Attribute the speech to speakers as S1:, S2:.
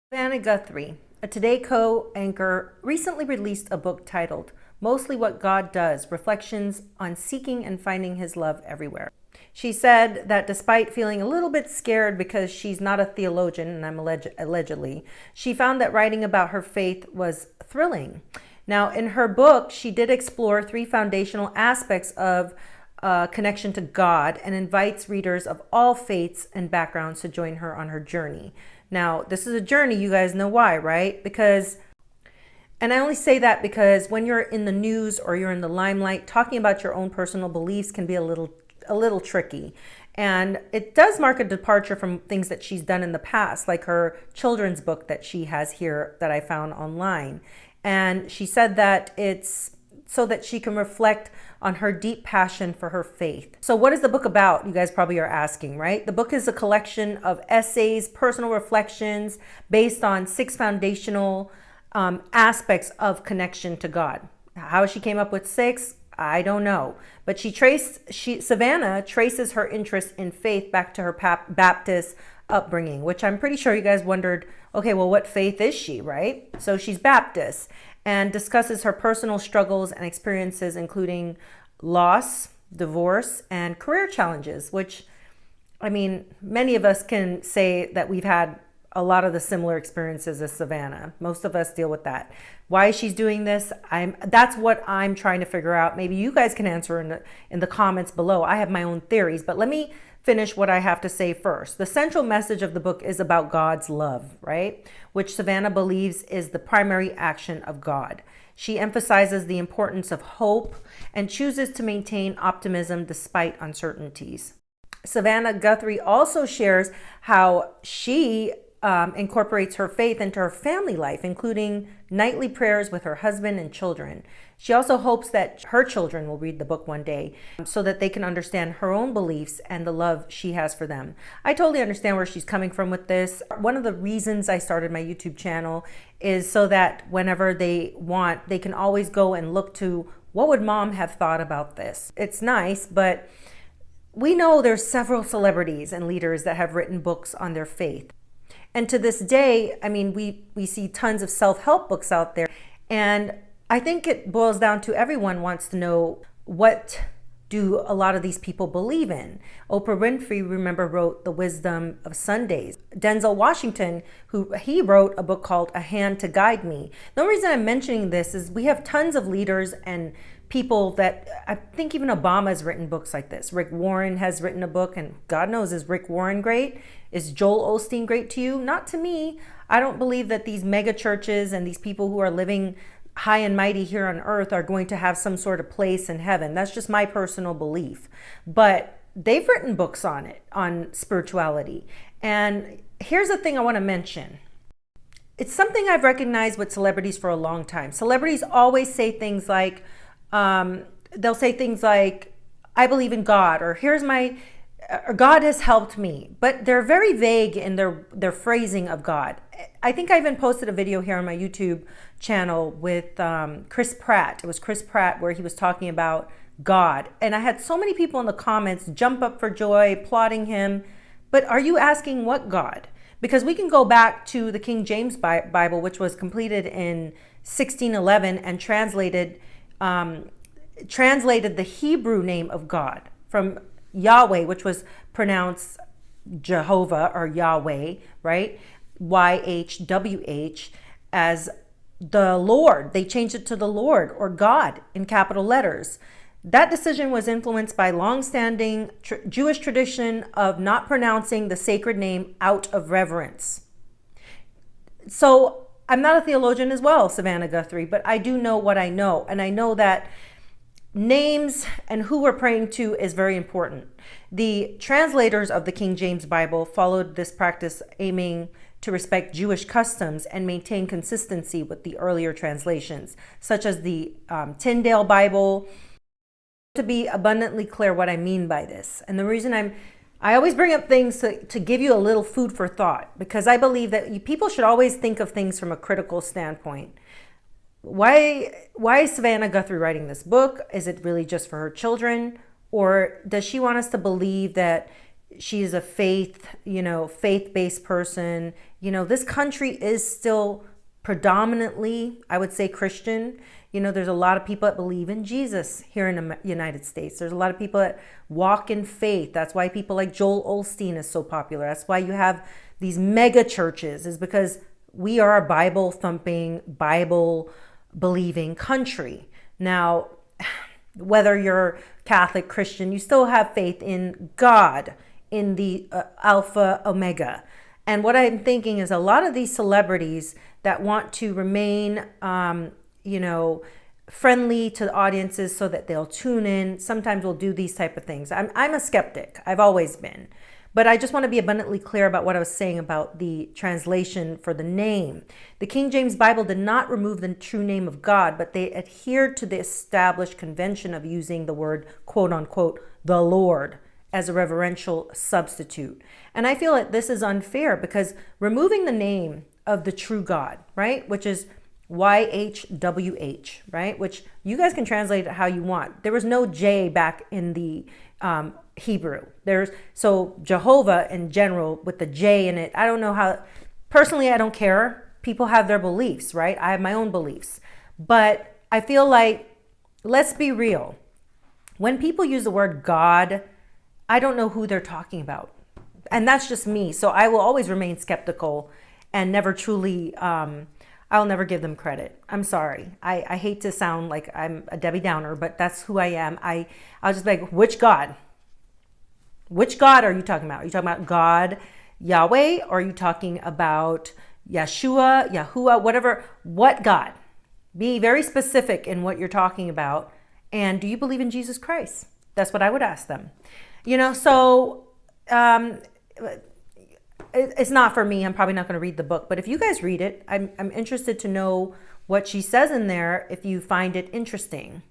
S1: Savannah Guthrie, a Today co-anchor, recently released a book titled Mostly What God Does, Reflections on Seeking and Finding His Love Everywhere. She said that despite feeling a little bit scared because she's not a theologian, and I'm allegedly, she found that writing about her faith was thrilling. Now, in her book, she did explore three foundational aspects of connection to God and invites readers of all faiths and backgrounds to join her on her journey. Now, this is a journey, you guys know why, right? And I only say that because when you're in the news or you're in the limelight, talking about your own personal beliefs can be a little tricky. And it does mark a departure from things that she's done in the past, like her children's book that she has here that I found online. And she said that it's so that she can reflect on her deep passion for her faith. So what is the book about? You guys probably are asking, right? The book is a collection of essays, personal reflections based on 6 foundational aspects of connection to God. How she came up with 6, I don't know. But Savannah traces her interest in faith back to her Baptist upbringing, which I'm pretty sure you guys wondered, okay, well, what faith is she, right? So she's Baptist, and discusses her personal struggles and experiences, including loss, divorce, and career challenges, which, I mean, many of us can say that we've had a lot of the similar experiences as Savannah. Most of us deal with that. Why she's doing this, that's what I'm trying to figure out. Maybe you guys can answer in the comments below. I have my own theories, but let me finish what I have to say first. The central message of the book is about God's love, right? Which Savannah believes is the primary action of God. She emphasizes the importance of hope and chooses to maintain optimism despite uncertainties. Savannah Guthrie also shares how she incorporates her faith into her family life, including nightly prayers with her husband and children. She also hopes that her children will read the book one day so that they can understand her own beliefs and the love she has for them. I totally understand where she's coming from with this. One of the reasons I started my YouTube channel is so that whenever they want, they can always go and look to what would mom have thought about this. It's nice, but we know there's several celebrities and leaders that have written books on their faith. And to this day, I mean, we see tons of self-help books out there. And I think it boils down to everyone wants to know, what do a lot of these people believe in? Oprah Winfrey, remember, wrote The Wisdom of Sundays. Denzel Washington, he wrote a book called A Hand to Guide Me. The only reason I'm mentioning this is we have tons of leaders and people that, I think even Obama has written books like this. Rick Warren has written a book, and God knows, is Rick Warren great? Is Joel Osteen great to you? Not to me. I don't believe that these mega churches and these people who are living high and mighty here on earth are going to have some sort of place in heaven. That's just my personal belief. But they've written books on it, on spirituality. And here's the thing I want to mention. It's something I've recognized with celebrities for a long time. Celebrities always say things like, they'll say things like, I believe in God, or or God has helped me. But they're very vague in their phrasing of God. I think I even posted a video here on my YouTube channel with Chris Pratt. It was Chris Pratt where he was talking about God. And I had so many people in the comments jump up for joy, applauding him. But are you asking what God? Because we can go back to the King James Bible, which was completed in 1611 and translated the Hebrew name of God from Yahweh, which was pronounced Jehovah or Yahweh, right? YHWH, as the Lord. They changed it to the Lord or God in capital letters. That decision was influenced by long-standing Jewish tradition of not pronouncing the sacred name out of reverence. So I'm not a theologian as well, Savannah Guthrie, but I do know what I know. And I know that names and who we're praying to is very important. The translators of the King James Bible followed this practice, aiming to respect Jewish customs and maintain consistency with the earlier translations, such as the Tyndale Bible. To be abundantly clear what I mean by this, and the reason I always bring up things to give you a little food for thought, because I believe that people should always think of things from a critical standpoint. Why is Savannah Guthrie writing this book? Is it really just for her children? Or does she want us to believe that she is a faith-based person. This country is still predominantly, I would say, Christian. There's a lot of people that believe in Jesus here in the United States. There's a lot of people that walk in faith. That's why people like Joel Osteen is so popular. That's why you have these mega churches, is because we are a Bible-thumping, Bible-believing country. Now, whether you're Catholic, Christian, you still have faith in God, in the Alpha, Omega. And what I'm thinking is a lot of these celebrities that want to remain, friendly to the audiences so that they'll tune in, sometimes will do these type of things. I'm a skeptic. I've always been. But I just want to be abundantly clear about what I was saying about the translation for the name. The King James Bible did not remove the true name of God, but they adhered to the established convention of using the word, quote unquote, the Lord, as a reverential substitute. And I feel that this is unfair because removing the name of the true God, right, which is YHWH, right, which you guys can translate it how you want. There was no J back in the Hebrew. So Jehovah in general with the J in it, I don't know how, personally, I don't care. People have their beliefs, right? I have my own beliefs. But I feel like, let's be real. When people use the word God, I don't know who they're talking about. And that's just me. So I will always remain skeptical and never truly, I'll never give them credit. I'm sorry. I hate to sound like I'm a Debbie Downer, but that's who I am. I'll just be like, which God? Which God are you talking about? Are you talking about God, Yahweh? Or are you talking about Yeshua, Yahuwah, whatever? What God? Be very specific in what you're talking about. And do you believe in Jesus Christ? That's what I would ask them. So it's not for me. I'm probably not going to read the book. But if you guys read it, I'm interested to know what she says in there if you find it interesting.